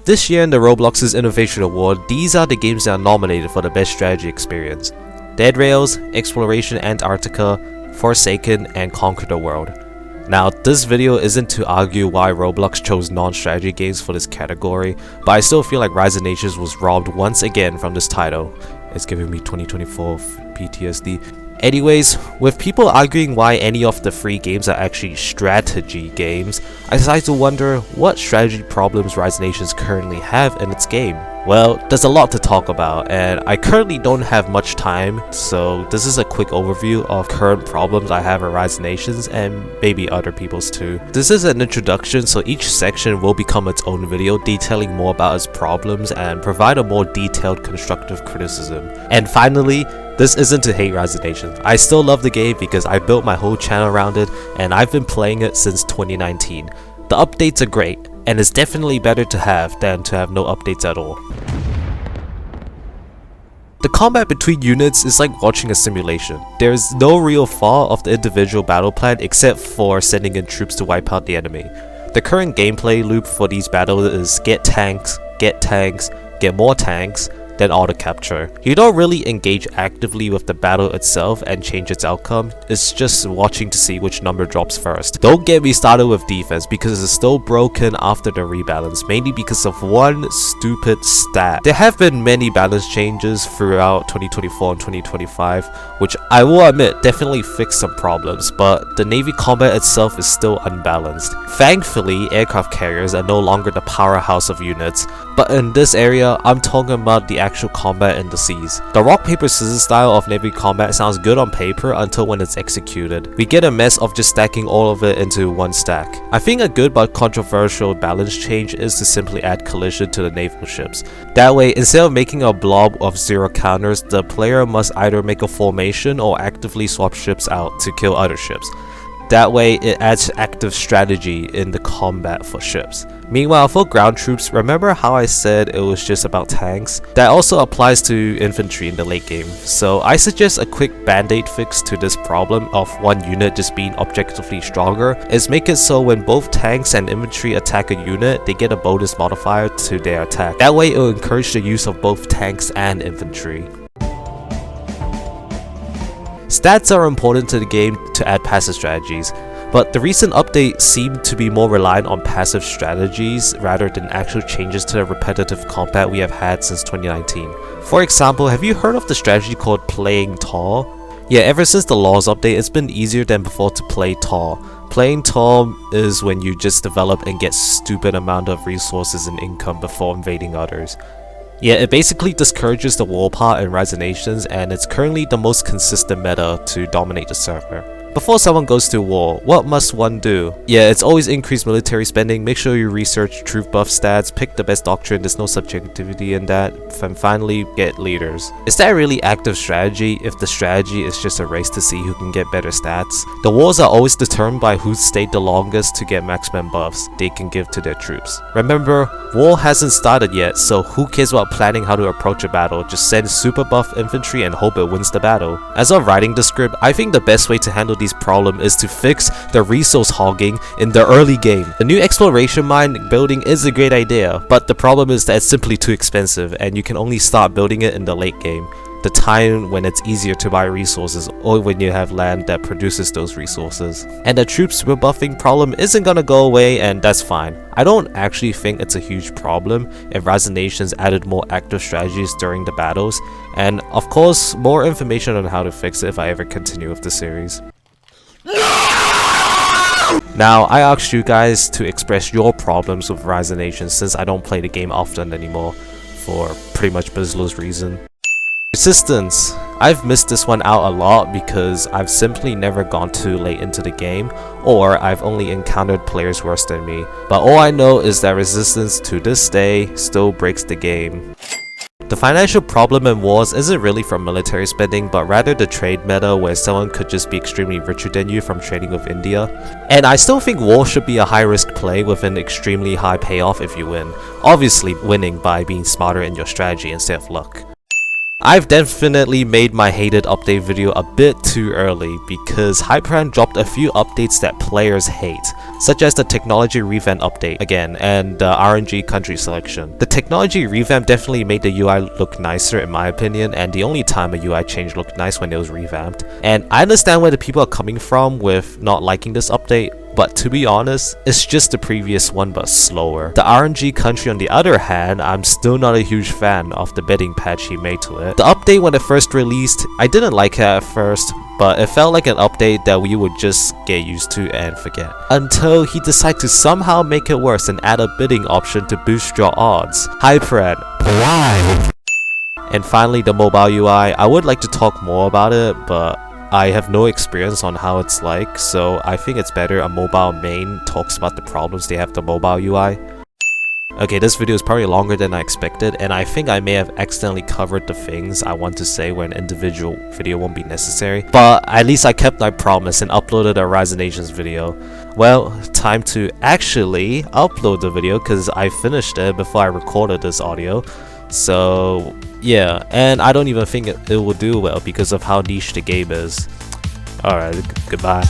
This year in the Roblox's Innovation Award, these are the games that are nominated for the best strategy experience: Dead Rails, Exploration Antarctica, Forsaken, and Conquer the World. Now, this video isn't to argue why Roblox chose non-strategy games for this category, but I still feel like Rise of Nations was robbed once again from this title. It's giving me 2024 PTSD. Anyways, with people arguing why any of the free games are actually strategy games, I decided to wonder what strategy problems Rise of Nations currently have in its game. Well, there's a lot to talk about, and I currently don't have much time, so this is a quick overview of current problems I have in Rise of Nations and maybe other people's too. This is an introduction, so each section will become its own video detailing more about its problems and provide a more detailed constructive criticism. And finally, this isn't to hate Rise of Nations. I still love the game because I built my whole channel around it and I've been playing it since 2019. The updates are great, and it's definitely better to have than to have no updates at all. The combat between units is like watching a simulation. There is no real flaw of the individual battle plan except for sending in troops to wipe out the enemy. The current gameplay loop for these battles is get tanks, get more tanks, then auto capture. You don't really engage actively with the battle itself and change its outcome, it's just watching to see which number drops first. Don't get me started with defense because it's still broken after the rebalance, mainly because of one stupid stat. There have been many balance changes throughout 2024 and 2025, which I will admit definitely fixed some problems, but the Navy combat itself is still unbalanced. Thankfully, aircraft carriers are no longer the powerhouse of units, but in this area, I'm talking about the actual combat in the seas. The rock paper scissors style of Navy combat sounds good on paper until when it's executed. We get a mess of just stacking all of it into one stack. I think a good but controversial balance change is to simply add collision to the naval ships. That way, instead of making a blob of 0 counters, the player must either make a formation or actively swap ships out to kill other ships. That way, it adds active strategy in the combat for ships. Meanwhile, for ground troops, remember how I said it was just about tanks? That also applies to infantry in the late game. So I suggest a quick band-aid fix to this problem of one unit just being objectively stronger is make it so when both tanks and infantry attack a unit, they get a bonus modifier to their attack. That way, it will encourage the use of both tanks and infantry. Stats are important to the game to add passive strategies, but the recent update seemed to be more reliant on passive strategies rather than actual changes to the repetitive combat we have had since 2019. For example, have you heard of the strategy called playing tall? Yeah, ever since the laws update, it's been easier than before to play tall. Playing tall is when you just develop and get stupid amount of resources and income before invading others. Yeah, it basically discourages the war part in Rise of Nations, and it's currently the most consistent meta to dominate the server. Before someone goes to war, what must one do? Yeah, it's always increase military spending, make sure you research troop buff stats, pick the best doctrine, there's no subjectivity in that, and finally get leaders. Is that really active strategy if the strategy is just a race to see who can get better stats? The wars are always determined by who stayed the longest to get maximum buffs they can give to their troops. Remember, war hasn't started yet, so who cares about planning how to approach a battle? Just send super buff infantry and hope it wins the battle. As of writing the script, I think the best way to handle these problems is to fix the resource hogging in the early game. The new exploration mine building is a great idea, but the problem is that it's simply too expensive and you can only start building it in the late game, the time when it's easier to buy resources or when you have land that produces those resources. And the troop super buffing problem isn't gonna go away, and that's fine. I don't actually think it's a huge problem if Rise of Nations added more active strategies during the battles, and of course more information on how to fix it if I ever continue with the series. Now, I asked you guys to express your problems with Rise of Nations since I don't play the game often anymore, for pretty much business reason. Resistance. I've missed this one out a lot because I've simply never gone too late into the game, or I've only encountered players worse than me. But all I know is that resistance to this day still breaks the game. The financial problem in wars isn't really from military spending, but rather the trade meta where someone could just be extremely richer than you from trading with India. And I still think war should be a high risk play with an extremely high payoff if you win. Obviously winning by being smarter in your strategy instead of luck. I've definitely made my hated update video a bit too early because Hyperan dropped a few updates that players hate, such as the technology revamp update again and the RNG country selection. The technology revamp definitely made the UI look nicer in my opinion, and the only time a UI change looked nice when it was revamped. And I understand where the people are coming from with not liking this update, but to be honest, it's just the previous one but slower. The RNG country on the other hand, I'm still not a huge fan of the bidding patch he made to it. The update when it first released, I didn't like it at first, but it felt like an update that we would just get used to and forget. Until he decided to somehow make it worse and add a bidding option to boost your odds. Hyperan, why? And finally the mobile UI, I would like to talk more about it, but I have no experience on how it's like, so I think it's better a mobile main talks about the problems they have with the mobile UI. Okay, this video is probably longer than I expected, and I think I may have accidentally covered the things I want to say where an individual video won't be necessary, but at least I kept my promise and uploaded a Horizon Nations video. Well, time to actually upload the video because I finished it before I recorded this audio. So yeah, and I don't even think it will do well because of how niche the game is. Alright, goodbye.